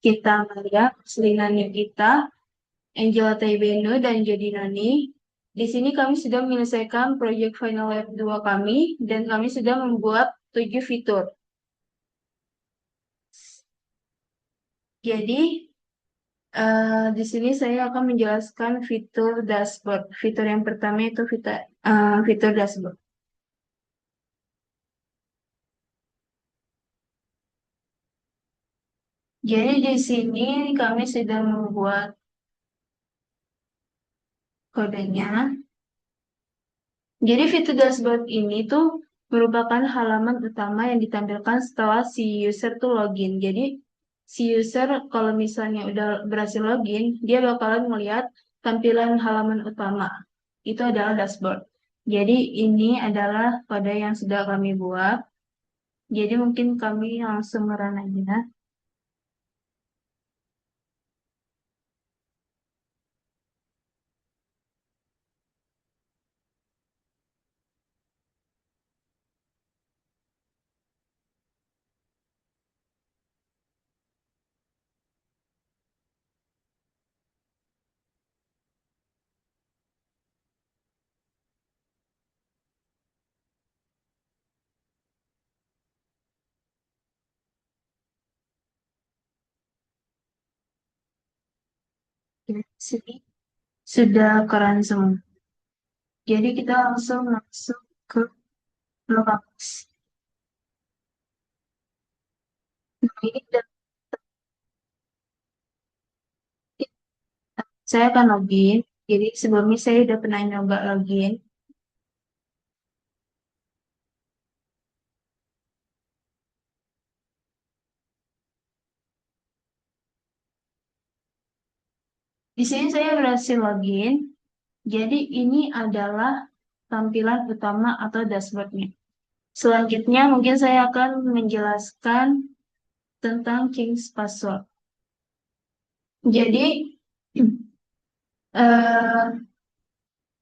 Kita Maria, Selina Nigita, Angela Taibeno, dan Jody Nani. Di sini kami sudah menyelesaikan proyek final lab 2 kami, dan kami sudah membuat 7 fitur. Jadi, di sini saya akan menjelaskan fitur dashboard. Fitur yang pertama itu fitur dashboard. Jadi di sini kami sudah membuat kodenya. Jadi fitur dashboard ini tuh merupakan halaman utama yang ditampilkan setelah si user tuh login. Jadi si user kalau misalnya udah berhasil login, dia bakalan melihat tampilan halaman utama. Itu adalah dashboard. Jadi ini adalah pada yang sudah kami buat. Jadi mungkin kami langsung merun aja. Di sini sudah keren semua. Jadi kita langsung masuk ke lokasi. Nah, ini saya akan login. Jadi sebelumnya saya udah pernah nyoba login. Di sini saya berhasil login. Jadi ini adalah tampilan utama atau dashboardnya. Selanjutnya mungkin saya akan menjelaskan tentang King's Password. Jadi eh,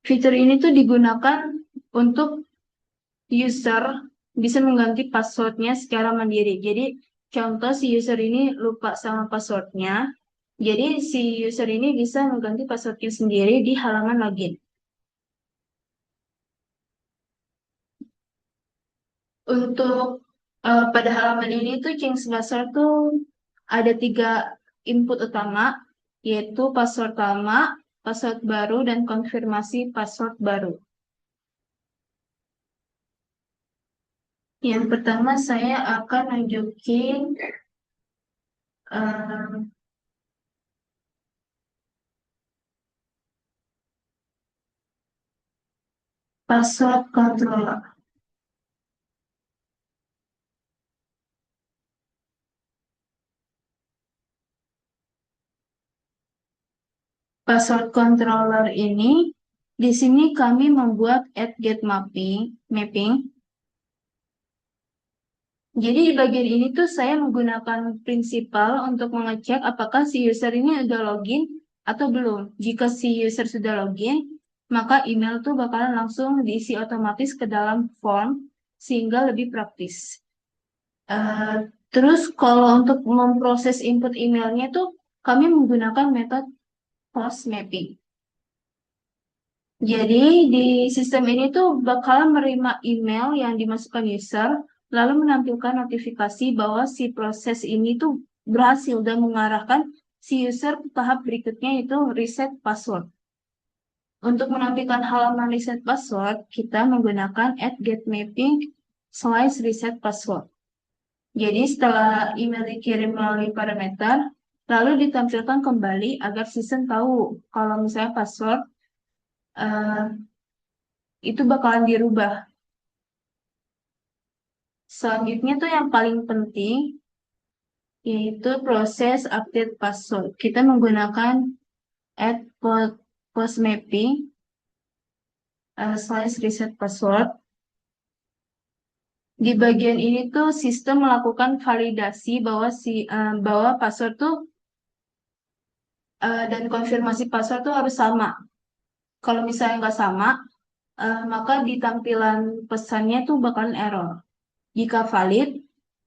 fitur ini tuh digunakan untuk user bisa mengganti passwordnya secara mandiri. Jadi contoh si user ini lupa sama passwordnya. Jadi si user ini bisa mengganti passwordnya sendiri di halaman login. Untuk pada halaman ini tuh Change Password tuh ada 3 input utama, yaitu password lama, password baru, dan konfirmasi password baru. Yang pertama saya akan nunjukin eh, password controller. Password controller ini, di sini kami membuat add get mapping. Jadi di bagian ini tuh saya menggunakan prinsipal untuk mengecek apakah si user ini udah login atau belum. Jika si user sudah login, maka email tuh bakalan langsung diisi otomatis ke dalam form sehingga lebih praktis. Eh, Terus kalau untuk memproses input emailnya tuh kami menggunakan metode post mapping. Jadi di sistem ini tuh bakalan menerima email yang dimasukkan user, lalu menampilkan notifikasi bahwa si proses ini tuh berhasil dan mengarahkan si user ke tahap berikutnya yaitu reset password. Untuk menampilkan halaman reset password, kita menggunakan add get mapping / reset password. Jadi setelah email dikirim melalui parameter, lalu ditampilkan kembali agar sistem tahu kalau misalnya password eh, itu bakalan dirubah. Selanjutnya tuh yang paling penting yaitu proses update password. Kita menggunakan add post mapping / reset password. Di bagian ini tuh sistem melakukan validasi bahwa password tuh dan konfirmasi password tuh harus sama. Kalau misalnya nggak sama, maka di tampilan pesannya tuh bakalan error. Jika valid,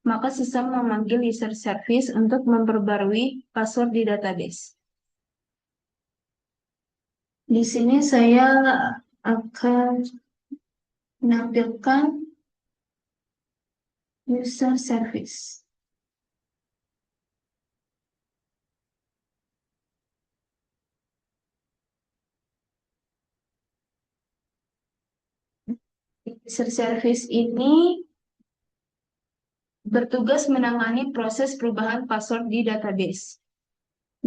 maka sistem memanggil user service untuk memperbarui password di database. Di sini saya akan menampilkan user service. User service ini bertugas menangani proses perubahan password di database.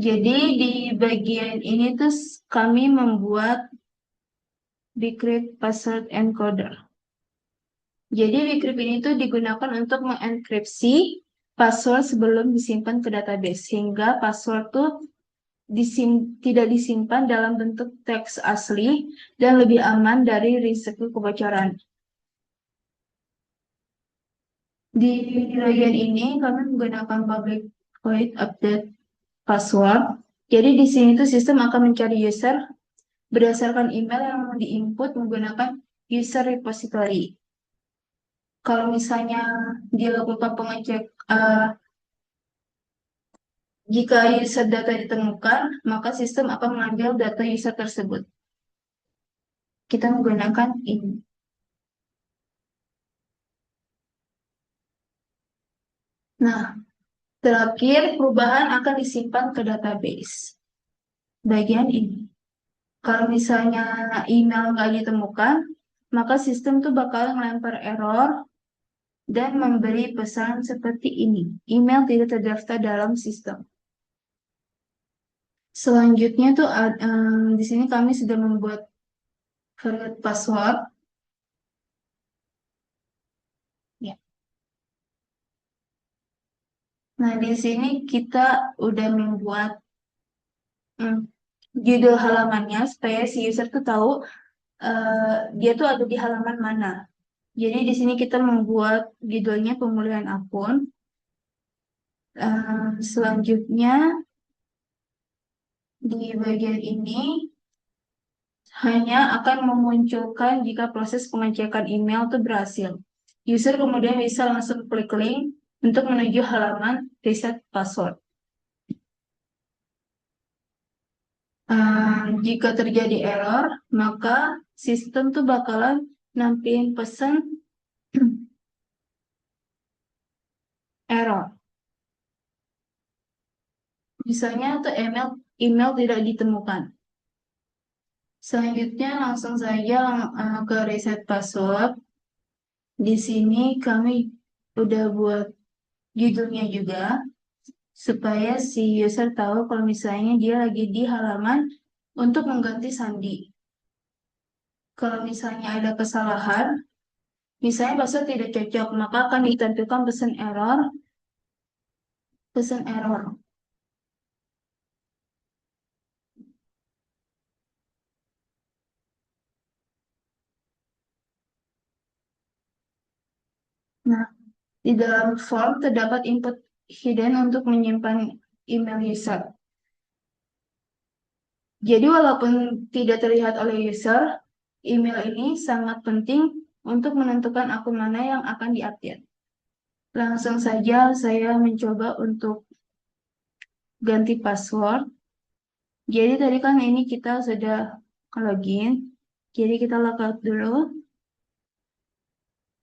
Jadi di bagian ini tuh kami membuat Bcrypt password encoder. Jadi Bcrypt ini tuh digunakan untuk mengenkripsi password sebelum disimpan ke database, sehingga password tuh tidak disimpan dalam bentuk teks asli dan lebih aman dari risiko kebocoran. Di bagian ini kami menggunakan public void update password. Jadi di sini tuh sistem akan mencari user berdasarkan email yang diinput menggunakan user repository. Kalau misalnya dilakukan pengecek, jika user data ditemukan, maka sistem akan mengambil data user tersebut. Kita menggunakan ini. Nah, terakhir perubahan akan disimpan ke database. Bagian ini. Kalau misalnya email nggak ditemukan, maka sistem tuh bakal ngelempar error dan memberi pesan seperti ini. Email tidak terdaftar dalam sistem. Selanjutnya tuh di sini kami sudah membuat forgot password. Ya. Nah, di sini kita udah membuat hmm, judul halamannya supaya si user tuh tahu dia tuh ada di halaman mana. Jadi di sini kita membuat judulnya pemulihan akun. Selanjutnya di bagian ini hanya akan memunculkan jika proses pengecekan email itu berhasil. User kemudian bisa langsung klik link untuk menuju halaman reset password. Jika terjadi error, maka sistem tuh bakalan nampilin pesan error. Misalnya tuh email tidak ditemukan. Selanjutnya langsung saja ke reset password. Di sini kami udah buat judulnya juga supaya si user tahu kalau misalnya dia lagi di halaman untuk mengganti sandi. Kalau misalnya ada kesalahan, misalnya password tidak cocok, maka akan ditampilkan pesan error, pesan error. Nah, di dalam form terdapat input hidden untuk menyimpan email user. Jadi walaupun tidak terlihat oleh user, email ini sangat penting untuk menentukan akun mana yang akan diupdate. Langsung saja saya mencoba untuk ganti password. Jadi tadi kan ini kita sudah login. Jadi kita logout dulu.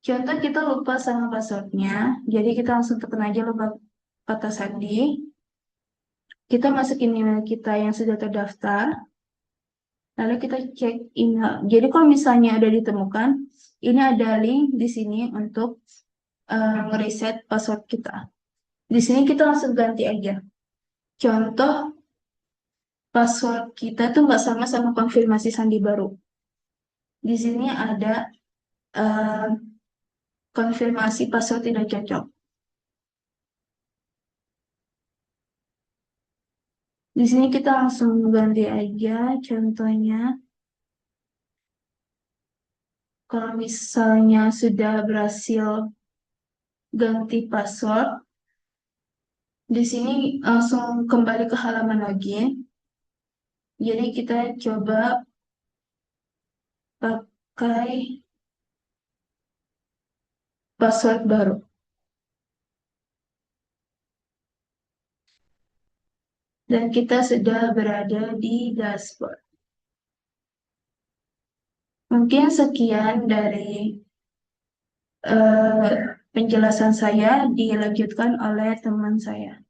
Contoh kita lupa sama passwordnya. Jadi kita langsung tekan aja lupa kata sandi. Kita masukin email kita yang sudah terdaftar. Lalu kita cek email. Jadi kalau misalnya ada ditemukan, ini ada link di sini untuk ngereset password kita. Di sini kita langsung ganti aja. Contoh password kita tuh nggak sama sama konfirmasi sandi baru. Di sini ada eh, konfirmasi password tidak cocok. Di sini kita langsung ganti aja. Contohnya, kalau misalnya sudah berhasil ganti password, di sini langsung kembali ke halaman login. Jadi kita coba pakai password baru. Dan kita sudah berada di dashboard. Mungkin sekian dari eh, penjelasan saya, dilanjutkan oleh teman saya.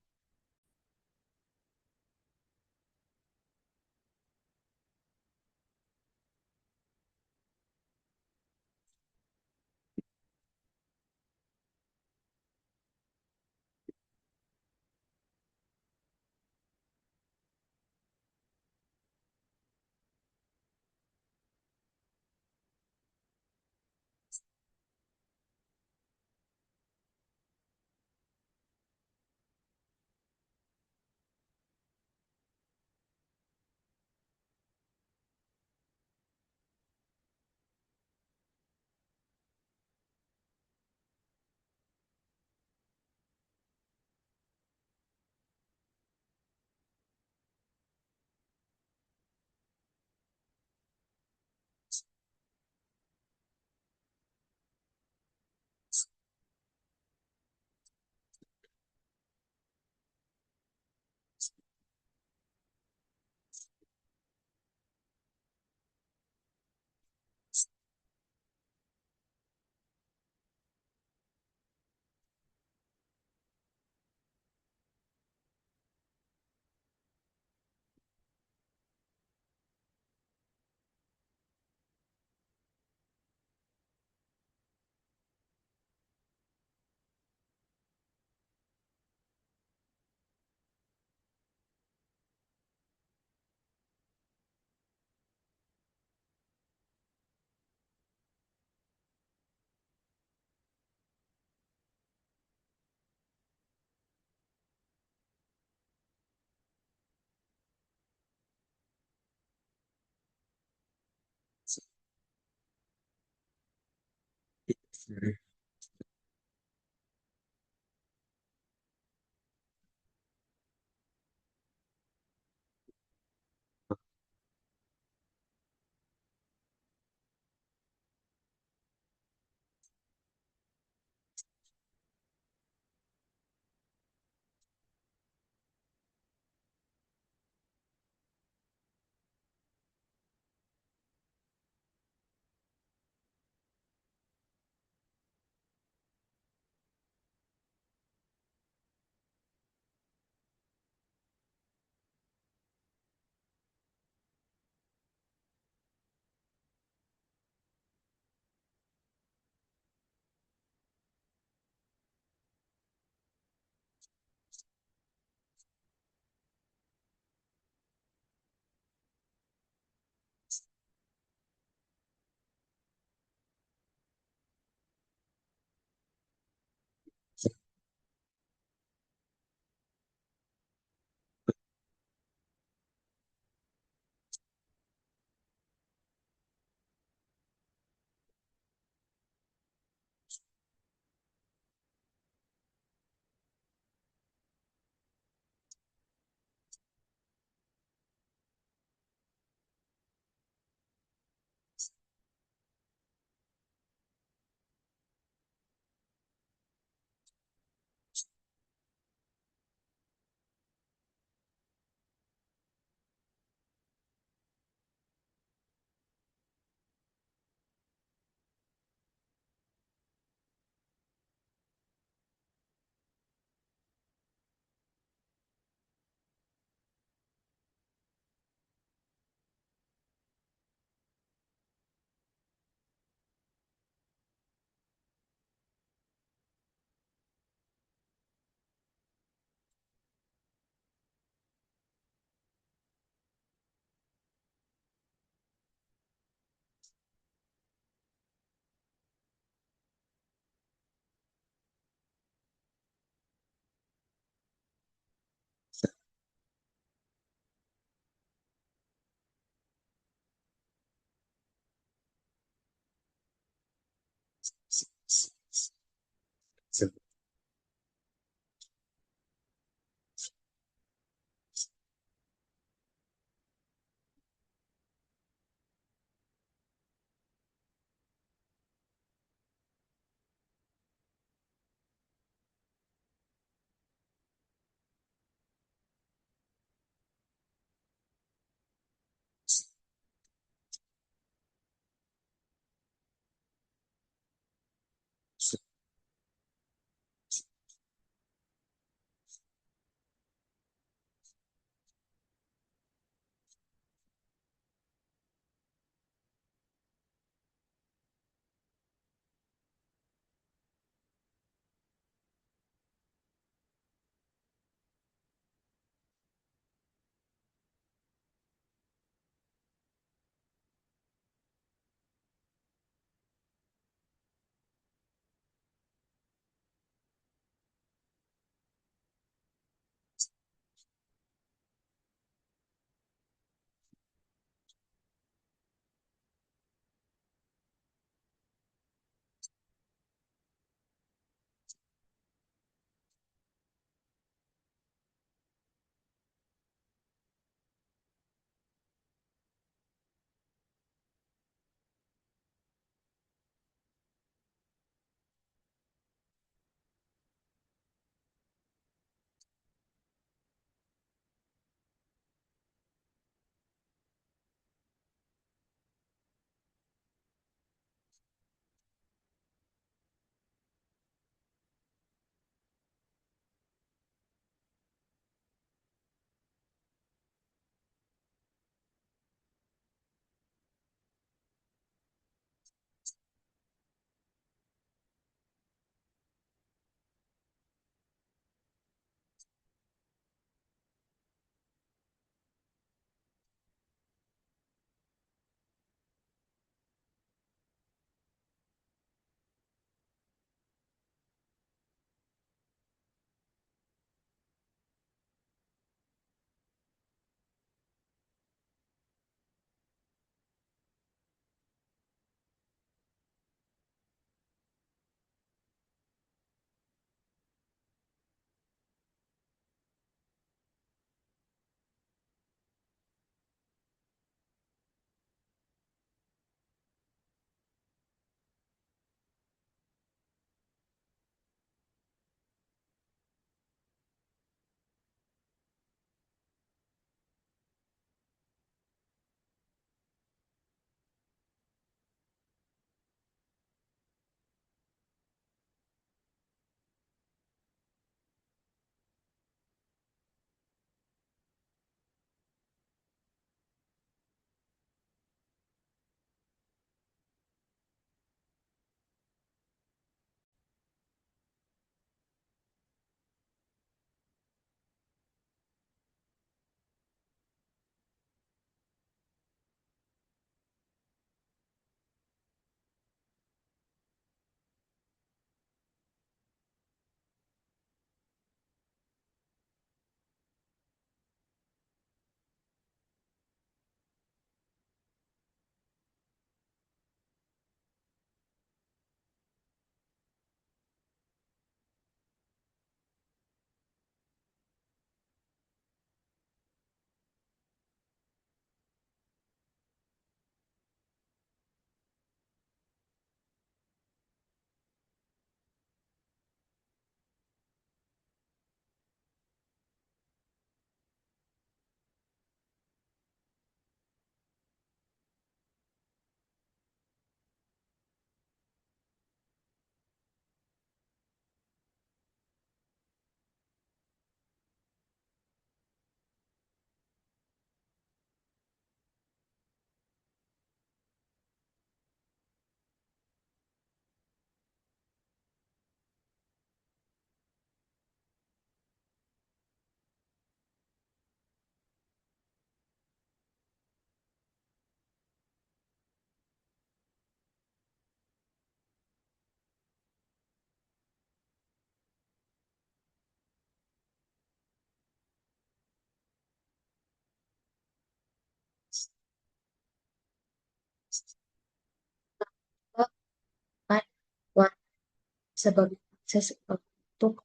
sebagai akses untuk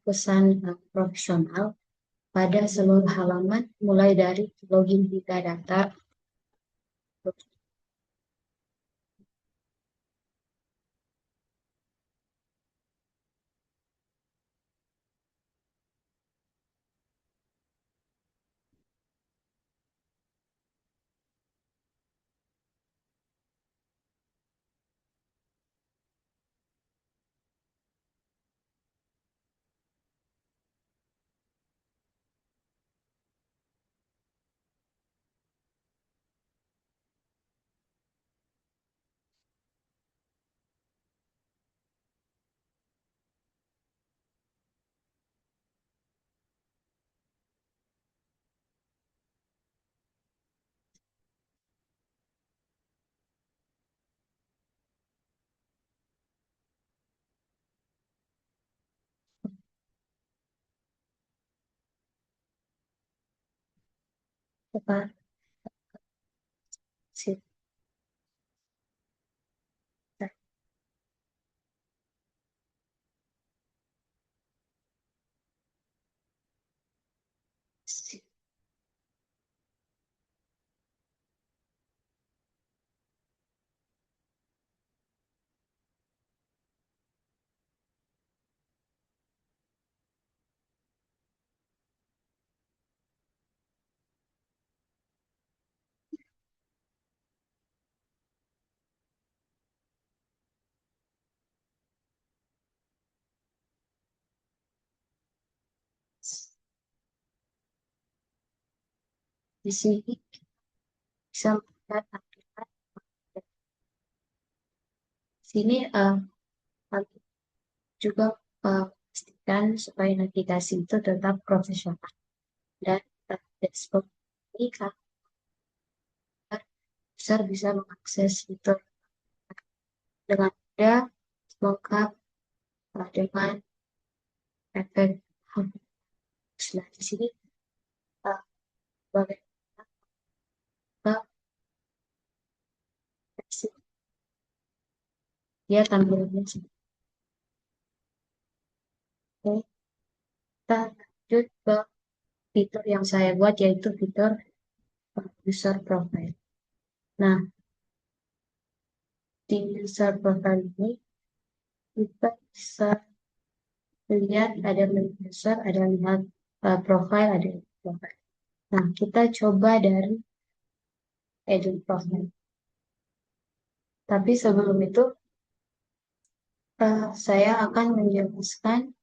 pesan profesional pada seluruh halaman, mulai dari login hingga data. Apa sih? Di sini bisa melihat tampilan. Di sini kami juga pastikan supaya navigasi itu tetap profesional dan dashboard ini agar user bisa mengakses fitur dengan mudah, lengkap, dengan efek. Nah, di sini uh, bagaimana dia tampilannya seperti itu. Kita lanjut ke fitur yang saya buat, yaitu fitur user profile. Nah, di user profile ini kita bisa lihat ada menu user, ada lihat profile, ada profile. Nah, kita coba dari edit profile. Tapi sebelum itu, saya akan menjelaskan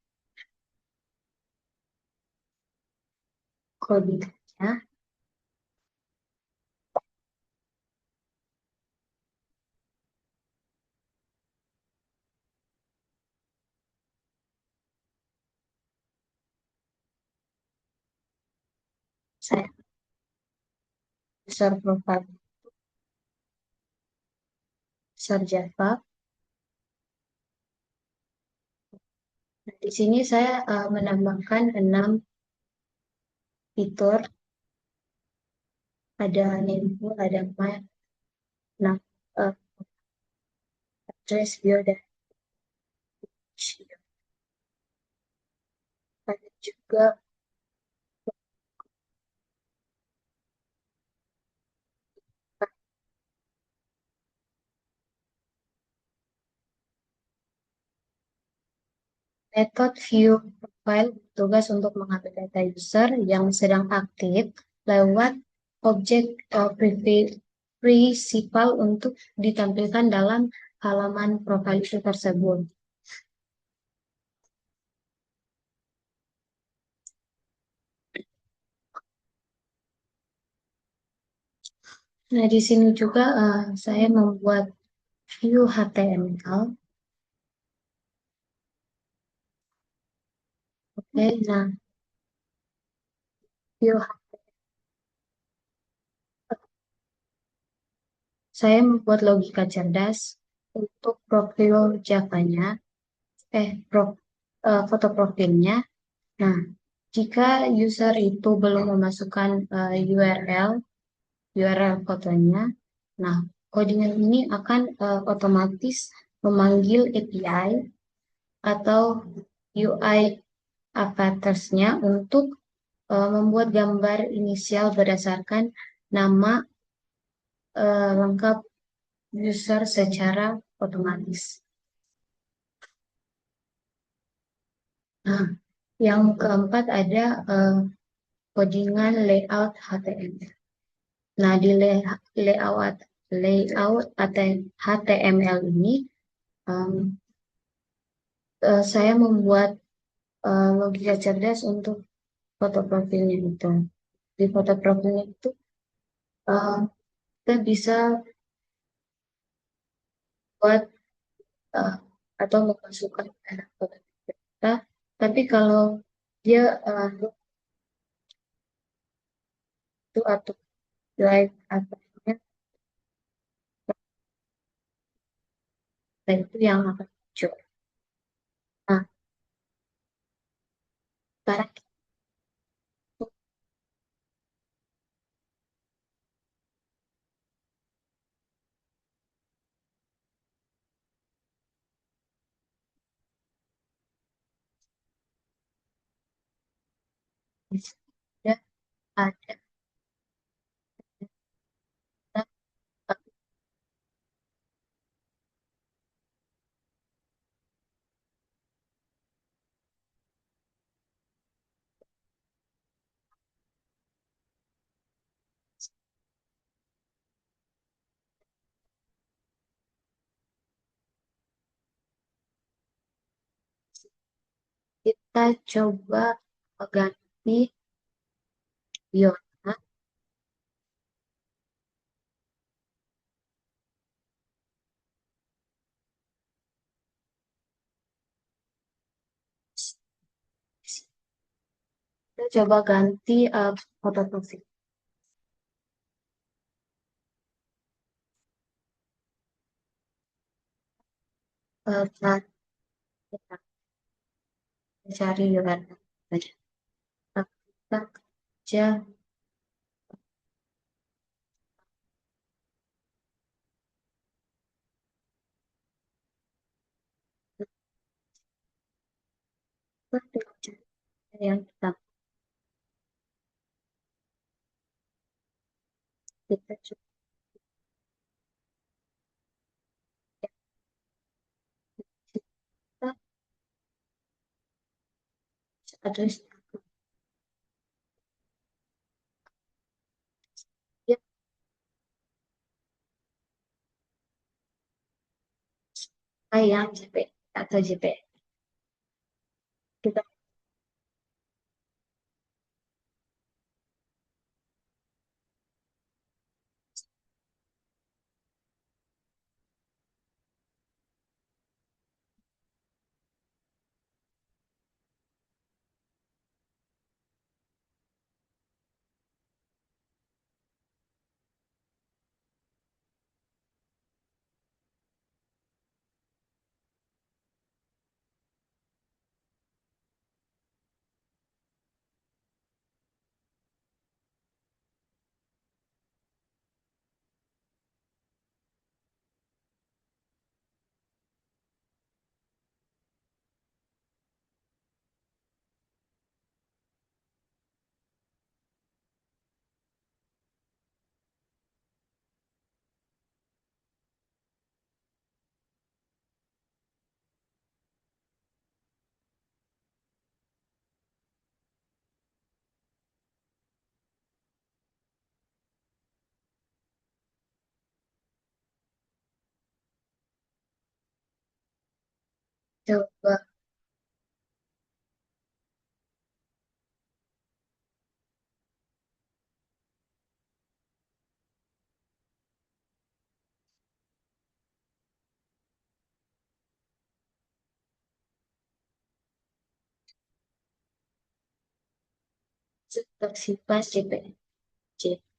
kodenya. Saya user profile, user Java. Nah, di sini saya menambahkan 6 fitur. Ada name, ada my, nah, address, bio, dan ada juga metode view profile, tugas untuk mengambil data user yang sedang aktif lewat objek prinsipal untuk ditampilkan dalam halaman profil itu tersebut. Nah, di sini juga saya membuat view HTML. Oke, nah, view saya membuat logika cerdas untuk profil Java-nya, foto profilnya. Nah, jika user itu belum memasukkan URL fotonya, nah codingan ini akan otomatis memanggil API atau UI avatars-nya untuk membuat gambar inisial berdasarkan nama lengkap user secara otomatis. Nah, yang keempat ada codingan layout HTML. Nah, di layout HTML ini saya membuat logika cerdas untuk foto profilnya itu. Di foto profilnya itu kita bisa buat atau memasukkan foto kita. Tapi kalau dia itu atau live atasnya, nah itu yang akan muncul. Nah, sekarang sudah ada kita coba ganti Yona. Kita coba ganti foto profil. Nah, kita cari Yona saja. Kita kerja yang kita coba address dia yang JPG atau JPG. Kita coba tersimpan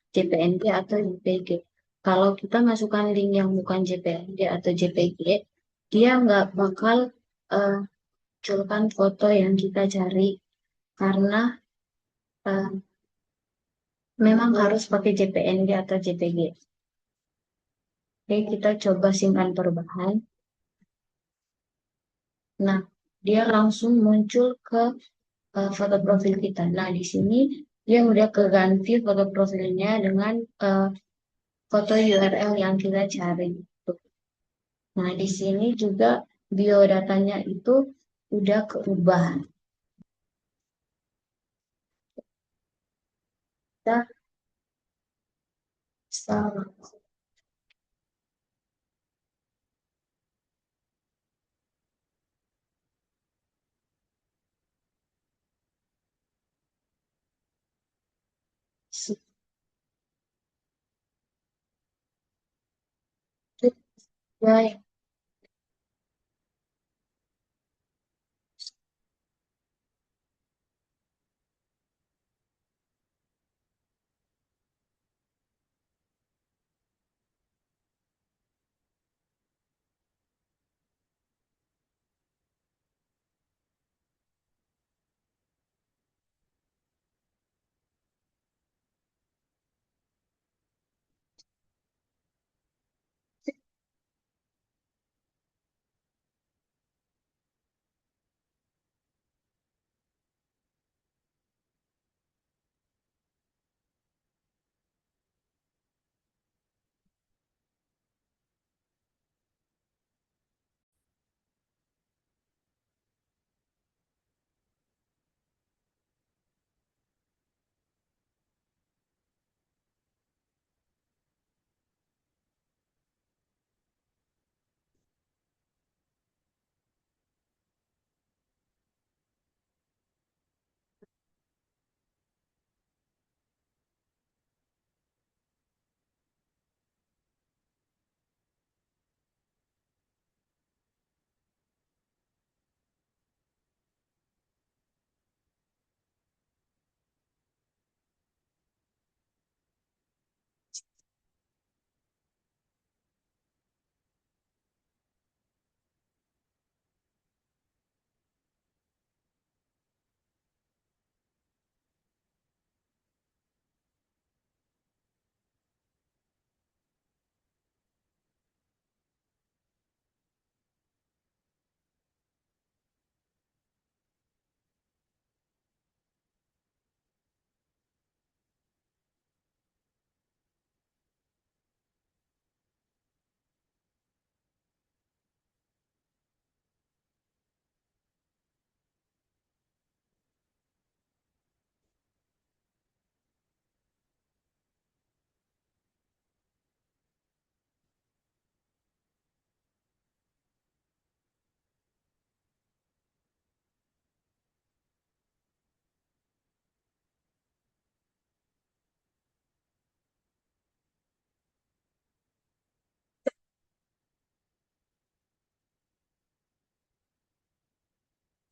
JPNG atau JPG. Kalau kita masukkan link yang bukan JPNG atau JPG, dia nggak bakal munculkan foto yang kita cari karena uh, memang harus pakai JPNG atau JPG. Oke, kita coba simpan perubahan. Nah, dia langsung muncul ke foto profil kita. Nah, di sini dia udah keganti foto profilnya dengan foto URL yang kita cari. Nah, di sini juga biodatanya itu udah keubah. Kita bisa ya,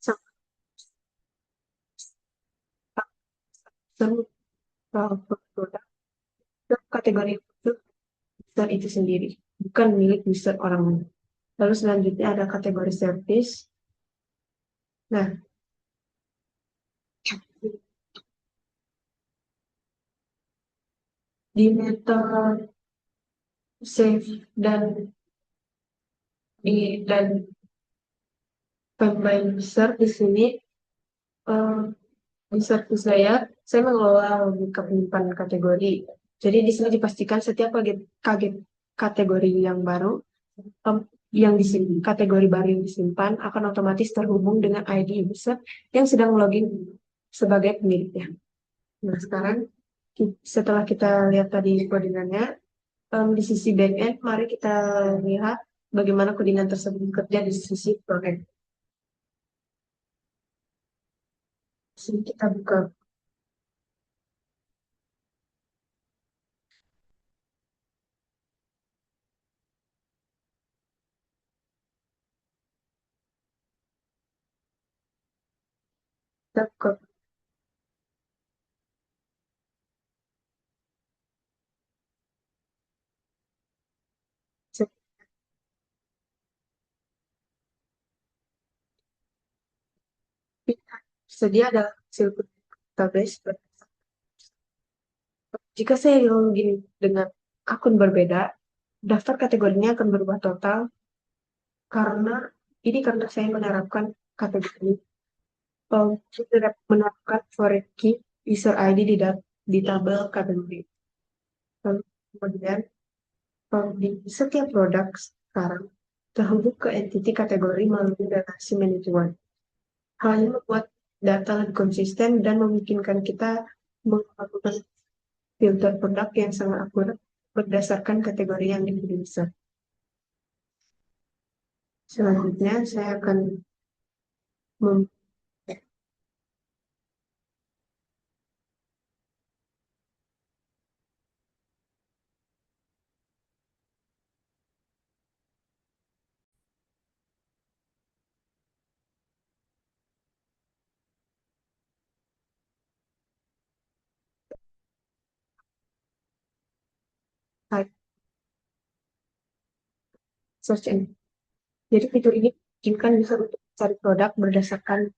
sangat seru produk ke kategori user itu sendiri, bukan milik user orang lain. Lalu selanjutnya ada kategori service. Nah, di metode save dan combine user di sini eh, di service saya mengelola logika penyimpanan kategori. Jadi di sini dipastikan setiap kategori yang baru em, kategori baru yang disimpan akan otomatis terhubung dengan ID user yang sedang login sebagai pemiliknya. Nah, sekarang setelah kita lihat tadi codingannya, di sisi backend, mari kita lihat bagaimana codingan tersebut bekerja di sisi frontend. Sini kita buka kita buka sedia ada hasil database. Jika saya login dengan akun berbeda, daftar kategorinya akan berubah total karena Ini karena saya menerapkan kategori menerapkan foreign key user ID di tabel kategori. Lalu kemudian di setiap produk sekarang terhubung ke entity kategori melalui relasi manajemen. Hal ini membuat data lebih konsisten dan memungkinkan kita melakukan filter produk yang sangat akurat berdasarkan kategori yang dipilih. Selanjutnya, saya akan mem- type search engine. Jadi fitur ini memungkinkan user untuk mencari produk berdasarkan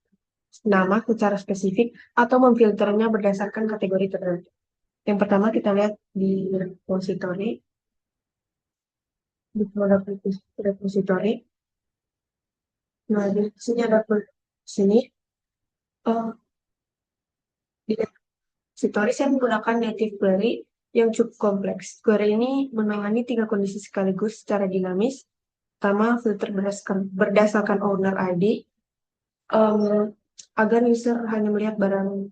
nama secara spesifik atau memfilternya berdasarkan kategori tertentu. Yang pertama kita lihat di repository, di produk repository. Nah, di sini ada sini di repository saya menggunakan native query yang cukup kompleks. Query ini menangani 3 kondisi sekaligus secara dinamis. Pertama, filter berdasarkan owner ID, agar user hanya melihat barang.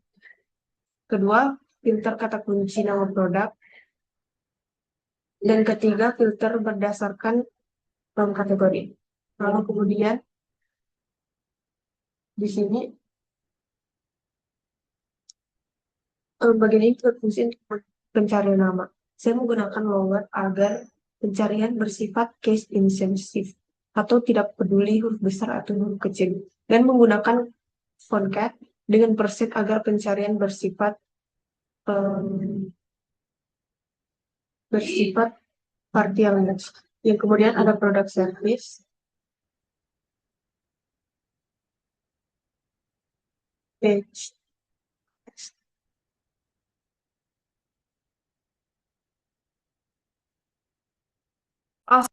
Kedua, filter kata kunci nama produk. Dan ketiga, filter berdasarkan kategori. Lalu kemudian di sini bagian ini berfungsi untuk pencarian nama. Saya menggunakan lower agar pencarian bersifat case insensitive atau tidak peduli huruf besar atau huruf kecil, dan menggunakan concat dengan persen agar pencarian bersifat partial match. Yang kemudian ada product service. Page. Oh,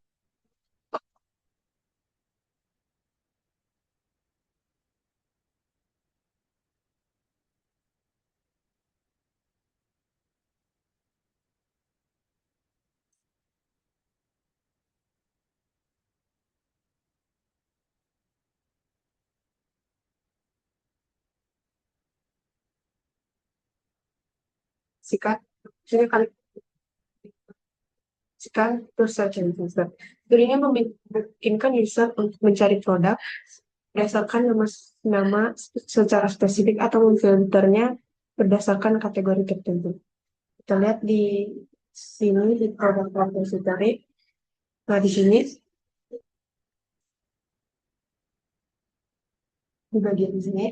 sikat. Sini kali sikat terus search engine search. Fitur ini memungkinkan user untuk mencari produk berdasarkan nama secara spesifik atau memfilternya berdasarkan kategori tertentu. Kita lihat di sini di produk repository. Nah, di sini di bagian sini.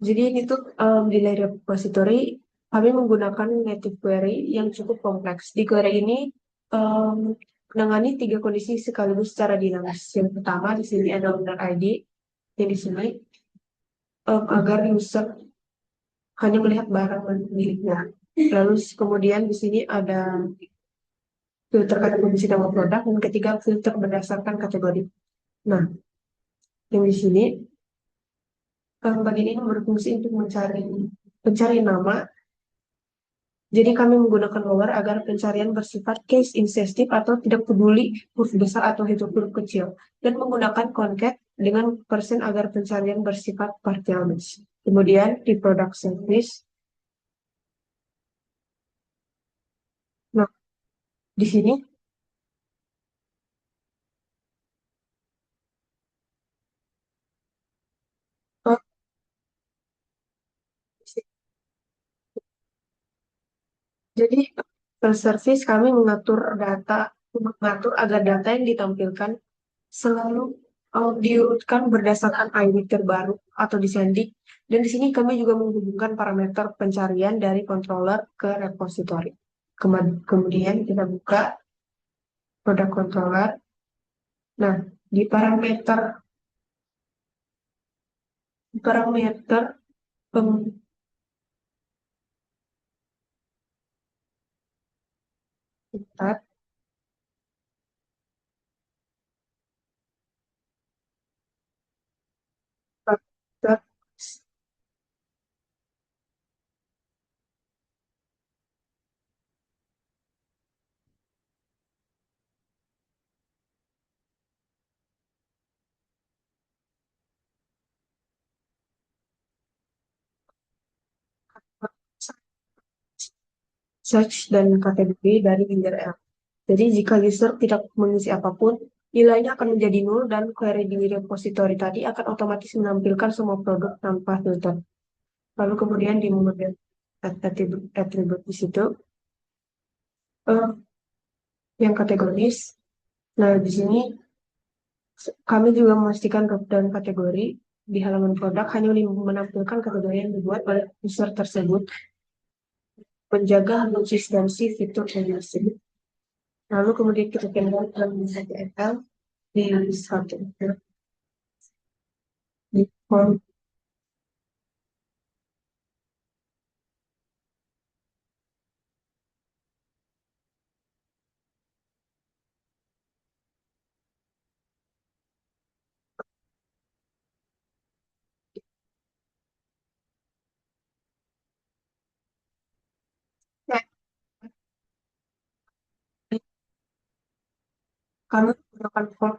Jadi ini tuh di layer repository kami menggunakan native query yang cukup kompleks. Di query ini menangani 3 kondisi sekaligus secara dinamis. Yang pertama di sini ada owner ID, yang di sini agar user hanya melihat barang miliknya. Lalu kemudian di sini ada filter kategori nama produk, dan ketiga filter berdasarkan kategori. Nah, yang di sini bagian ini berfungsi untuk mencari nama. Jadi kami menggunakan lower agar pencarian bersifat case insensitive atau tidak peduli huruf besar atau huruf kecil, dan menggunakan concat dengan persen agar pencarian bersifat partial match. Kemudian di product service. Nah, di sini eh, jadi service kami mengatur agar data yang ditampilkan selalu diurutkan berdasarkan ID terbaru atau descending. Dan di sini kami juga menghubungkan parameter pencarian dari controller ke repository. Kemudian kita buka produk controller. Nah, di parameter pem- bentar. Terus, search dan kategori dari user app. Jadi jika user tidak mengisi apapun, nilainya akan menjadi nol dan query di repository tadi akan otomatis menampilkan semua produk tanpa filter. Lalu kemudian di model atribut di situ eh, yang kategoris. Nah, di sini kami juga memastikan drop-down kategori di halaman produk hanya menampilkan kategori yang dibuat oleh user tersebut, menjaga konsistensi fitur penjelasan. Lalu kemudian kita pindah ke HTML di HTML di form. Nah, kami menggunakan form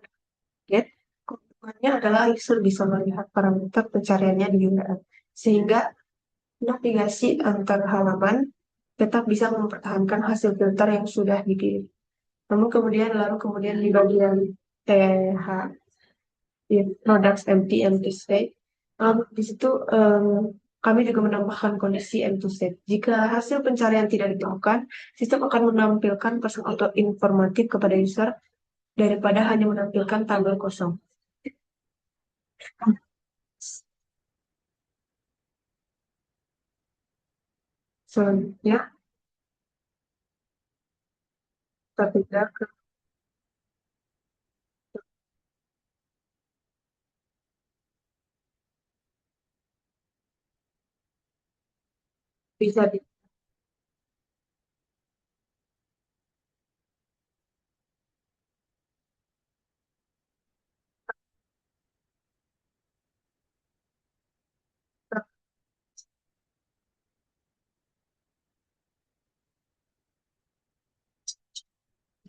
get. Keuntungannya adalah user bisa melihat parameter pencariannya di URL, sehingga navigasi antar halaman tetap bisa mempertahankan hasil filter yang sudah dipilih. Namun lalu kemudian di bagian TH di products empty state, di situ kami juga menambahkan kondisi empty state. Jika hasil pencarian tidak ditemukan, sistem akan menampilkan pesan auto informatif kepada user daripada hanya menampilkan tabel kosong. Selanjutnya, kita pindah ke bisa di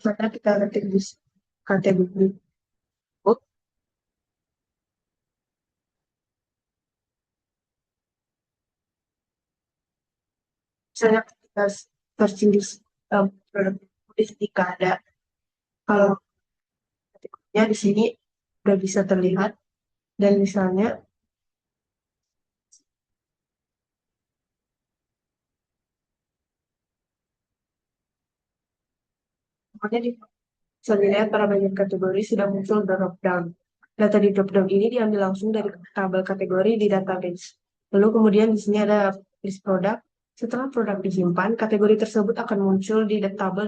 mana kita ketik di kategori book. Misalnya kita searching di produk jika ada, kalau kategorinya di sini udah bisa terlihat, dan misalnya pokoknya bisa dilihat para banyak kategori sudah muncul drop down. Data di drop down ini diambil langsung dari tabel kategori di database. Lalu kemudian di sini ada list produk. Setelah produk disimpan, kategori tersebut akan muncul di tabel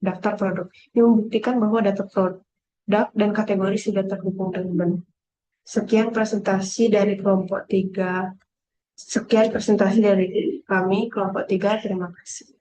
daftar produk. Ini membuktikan bahwa data produk dan kategori sudah terhubung dengan benar. Sekian presentasi dari kelompok 3. Sekian presentasi dari kami, kelompok 3. Terima kasih.